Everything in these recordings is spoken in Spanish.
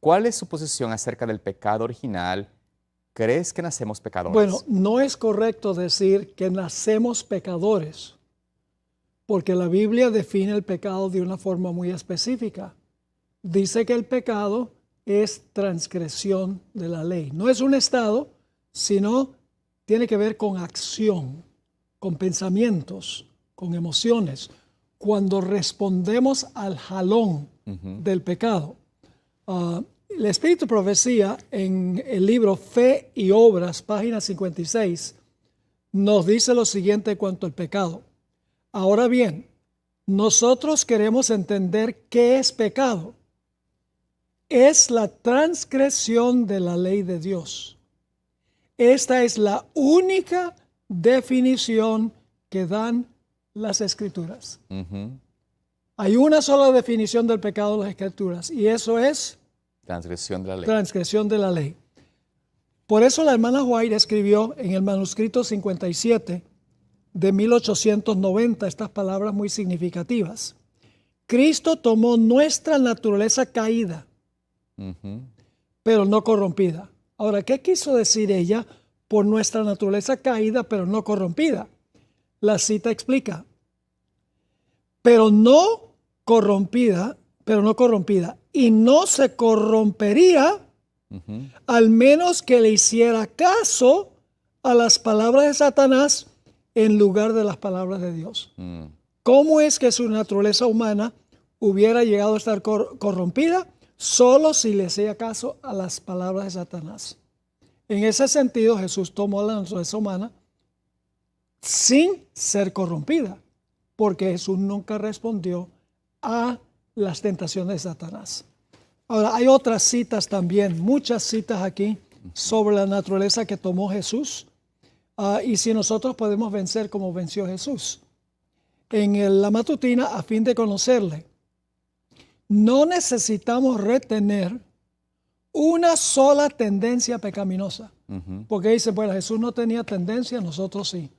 ¿Cuál es su posición acerca del pecado original? ¿Crees que nacemos pecadores? Bueno, no es correcto decir que nacemos pecadores, porque la Biblia define el pecado de una forma muy específica. Dice que el pecado es transgresión de la ley. No es un estado, sino tiene que ver con acción, con pensamientos, con emociones. Cuando respondemos al jalón del pecado. El Espíritu de Profecía, en el libro Fe y Obras, página 56, nos dice lo siguiente cuanto al pecado. Ahora bien, nosotros queremos entender qué es pecado. Es la transgresión de la ley de Dios. Esta es la única definición que dan las Escrituras. Hay una sola definición del pecado en las Escrituras, y eso es transgresión de la ley. Transgresión de la ley. Por eso la hermana White escribió en el manuscrito 57 de 1890 estas palabras muy significativas. Cristo tomó nuestra naturaleza caída, pero no corrompida. Ahora, ¿qué quiso decir ella por nuestra naturaleza caída, pero no corrompida? La cita explica, pero no corrompida, y no se corrompería al menos que le hiciera caso a las palabras de Satanás en lugar de las palabras de Dios. ¿Cómo es que su naturaleza humana hubiera llegado a estar corrompida? Solo si le hacía caso a las palabras de Satanás. En ese sentido, Jesús tomó la naturaleza humana sin ser corrompida, porque Jesús nunca respondió a las tentaciones de Satanás. Ahora, hay otras citas también, muchas citas aquí sobre la naturaleza que tomó Jesús y si nosotros podemos vencer como venció Jesús. En la matutina, a fin de conocerle, no necesitamos retener una sola tendencia pecaminosa. Porque dice, bueno, Jesús no tenía tendencia, nosotros sí.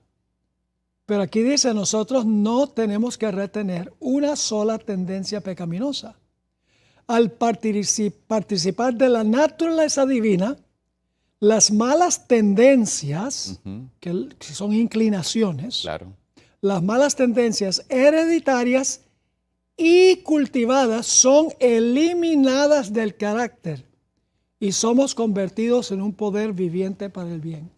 Pero aquí dice, nosotros no tenemos que retener una sola tendencia pecaminosa. Al participar de la naturaleza divina, las malas tendencias, que son inclinaciones, claro, las malas tendencias hereditarias y cultivadas son eliminadas del carácter y somos convertidos en un poder viviente para el bien.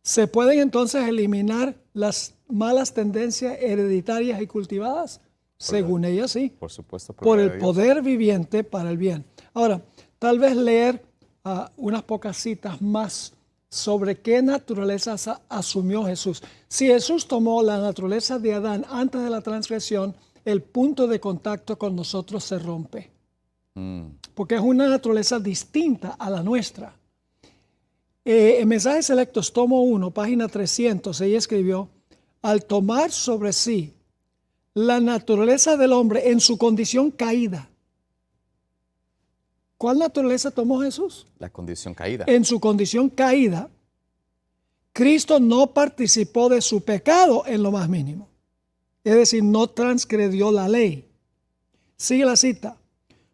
¿Se pueden entonces eliminar las malas tendencias hereditarias y cultivadas? Según ella sí. Por supuesto. Por el poder viviente para el bien. Ahora, tal vez leer unas pocas citas más sobre qué naturaleza asumió Jesús. Si Jesús tomó la naturaleza de Adán antes de la transgresión, el punto de contacto con nosotros se rompe. Porque es una naturaleza distinta a la nuestra. En Mensajes Selectos, tomo 1, página 300, ella escribió, al tomar sobre sí la naturaleza del hombre en su condición caída. ¿Cuál naturaleza tomó Jesús? La condición caída. En su condición caída, Cristo no participó de su pecado en lo más mínimo. Es decir, no transgredió la ley. Sigue la cita.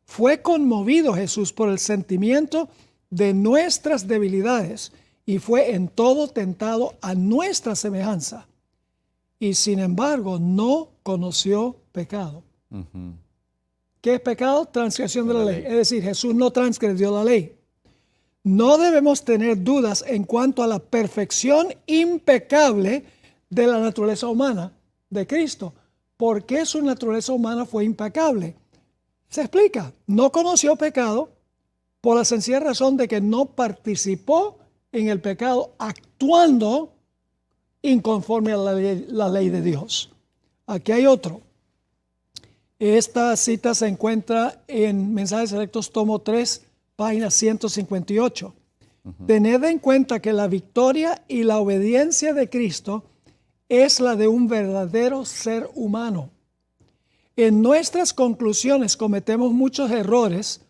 Fue conmovido Jesús por el sentimiento de nuestras debilidades y fue en todo tentado a nuestra semejanza. Y sin embargo, no conoció pecado. ¿Qué es pecado? Transgresión de la ley. Es decir, Jesús no transgredió la ley. No debemos tener dudas en cuanto a la perfección impecable de la naturaleza humana de Cristo. ¿Por qué su naturaleza humana fue impecable? Se explica. No conoció pecado por la sencilla razón de que no participó en el pecado actuando inconforme a la ley de Dios. Aquí hay otro. Esta cita se encuentra en Mensajes Selectos, tomo 3, página 158. Tened en cuenta que la victoria y la obediencia de Cristo es la de un verdadero ser humano. En nuestras conclusiones cometemos muchos errores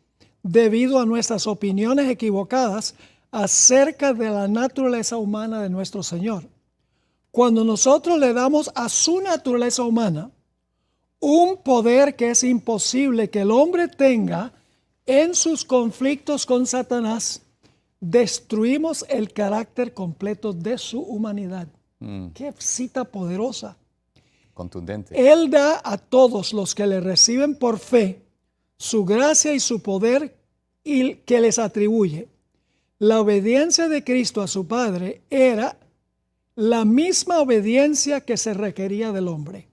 debido a nuestras opiniones equivocadas acerca de la naturaleza humana de nuestro Señor. Cuando nosotros le damos a su naturaleza humana un poder que es imposible que el hombre tenga en sus conflictos con Satanás, destruimos el carácter completo de su humanidad. Qué cita poderosa. Contundente. Él da a todos los que le reciben por fe su gracia y su poder y que les atribuye. La obediencia de Cristo a su Padre era la misma obediencia que se requería del hombre.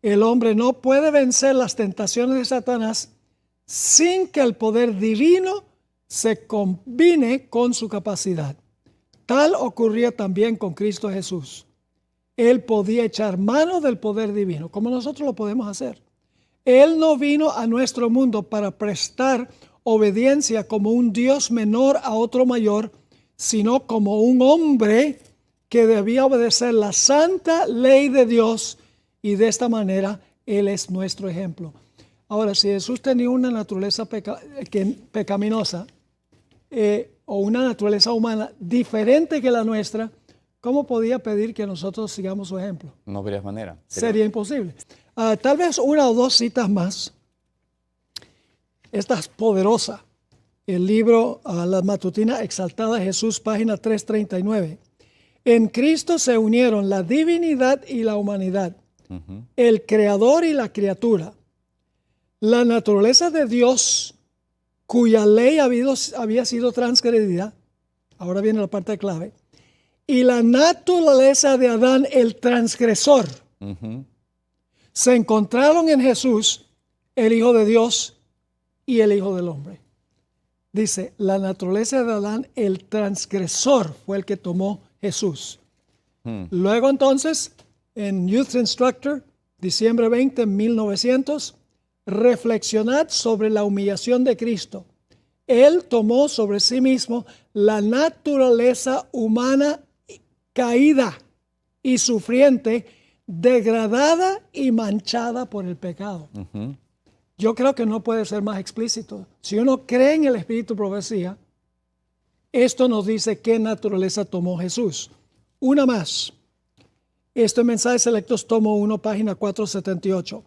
El hombre no puede vencer las tentaciones de Satanás sin que el poder divino se combine con su capacidad. Tal ocurría también con Cristo Jesús. Él podía echar mano del poder divino, como nosotros lo podemos hacer. Él no vino a nuestro mundo para prestar obediencia como un Dios menor a otro mayor, sino como un hombre que debía obedecer la santa ley de Dios, y de esta manera Él es nuestro ejemplo. Ahora, si Jesús tenía una naturaleza pecaminosa o una naturaleza humana diferente que la nuestra, ¿cómo podía pedir que nosotros sigamos su ejemplo? No habría manera. Sería imposible. Tal vez una o dos citas más. Esta es poderosa. El libro La Matutina Exaltada de Jesús, página 339. En Cristo se unieron la divinidad y la humanidad, el creador y la criatura. La naturaleza de Dios, cuya ley había sido transgredida, ahora viene la parte clave, y la naturaleza de Adán, el transgresor, se encontraron en Jesús, el Hijo de Dios y el Hijo del Hombre. Dice, la naturaleza de Adán, el transgresor, fue el que tomó Jesús. Luego entonces, en Youth Instructor, diciembre 20, 1900, reflexionad sobre la humillación de Cristo. Él tomó sobre sí mismo la naturaleza humana caída y sufriente, degradada y manchada por el pecado. Yo creo que no puede ser más explícito. Si uno cree en el Espíritu de Profecía, esto nos dice qué naturaleza tomó Jesús. Una más. Este mensaje selectos tomo 1, página 478.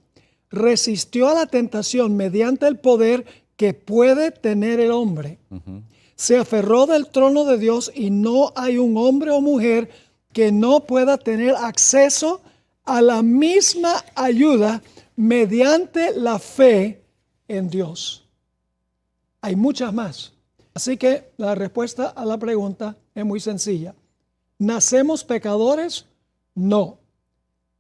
Resistió a la tentación mediante el poder que puede tener el hombre. Se aferró del trono de Dios y no hay un hombre o mujer que no pueda tener acceso a la misma ayuda mediante la fe en Dios. Hay muchas más. Así que la respuesta a la pregunta es muy sencilla. ¿Nacemos pecadores? No.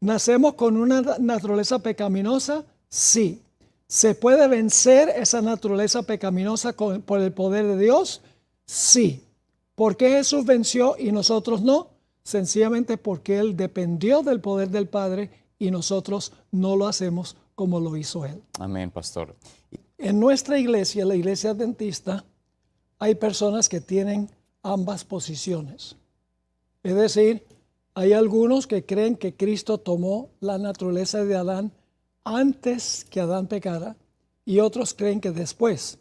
¿Nacemos con una naturaleza pecaminosa? Sí. ¿Se puede vencer esa naturaleza pecaminosa por el poder de Dios? Sí. ¿Por qué Jesús venció y nosotros no? Sencillamente porque Él dependió del poder del Padre y nosotros no lo hacemos como lo hizo Él. Amén, pastor. En nuestra iglesia, la iglesia adventista, hay personas que tienen ambas posiciones. Es decir, hay algunos que creen que Cristo tomó la naturaleza de Adán antes que Adán pecara y otros creen que después.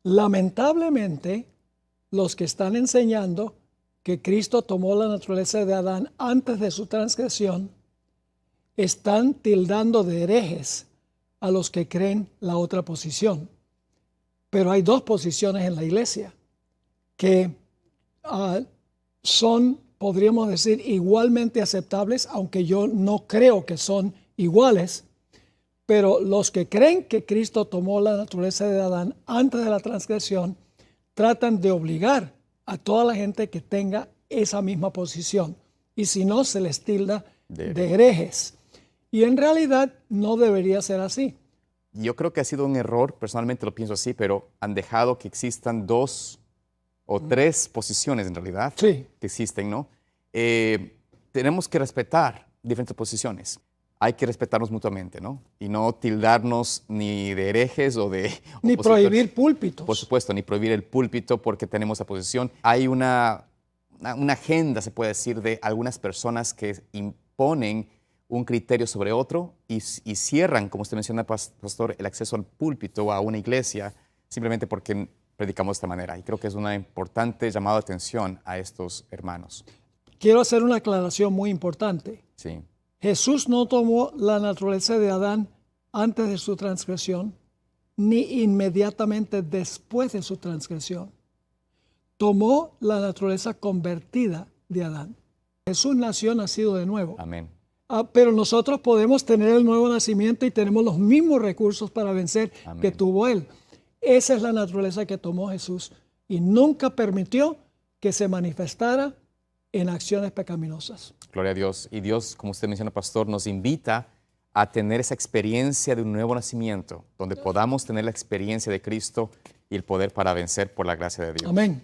Lamentablemente, los que están enseñando que Cristo tomó la naturaleza de Adán antes de su transgresión están tildando de herejes a los que creen la otra posición. Pero hay dos posiciones en la iglesia que son, podríamos decir, igualmente aceptables, aunque yo no creo que son iguales. Pero los que creen que Cristo tomó la naturaleza de Adán antes de la transgresión tratan de obligar a toda la gente que tenga esa misma posición. Y si no, se les tilda de herejes. Y en realidad no debería ser así. Yo creo que ha sido un error, personalmente lo pienso así, pero han dejado que existan dos o tres posiciones en realidad Sí. que existen, ¿no? Tenemos que respetar diferentes posiciones. Hay que respetarnos mutuamente, ¿no? Y no tildarnos ni de herejes o de... Ni prohibir púlpitos. Por supuesto, ni prohibir el púlpito porque tenemos esa posición. Hay una agenda, se puede decir, de algunas personas que imponen un criterio sobre otro y cierran, como usted menciona, pastor, el acceso al púlpito o a una iglesia simplemente porque predicamos de esta manera. Y creo que es una importante llamada de atención a estos hermanos. Quiero hacer una aclaración muy importante. Sí. Jesús no tomó la naturaleza de Adán antes de su transgresión ni inmediatamente después de su transgresión. Tomó la naturaleza convertida de Adán. Jesús nacido de nuevo. Amén. Pero nosotros podemos tener el nuevo nacimiento y tenemos los mismos recursos para vencer Amén. que tuvo Él. Esa es la naturaleza que tomó Jesús y nunca permitió que se manifestara en acciones pecaminosas. Gloria a Dios. Y Dios, como usted menciona, pastor, nos invita a tener esa experiencia de un nuevo nacimiento, donde podamos tener la experiencia de Cristo y el poder para vencer por la gracia de Dios. Amén.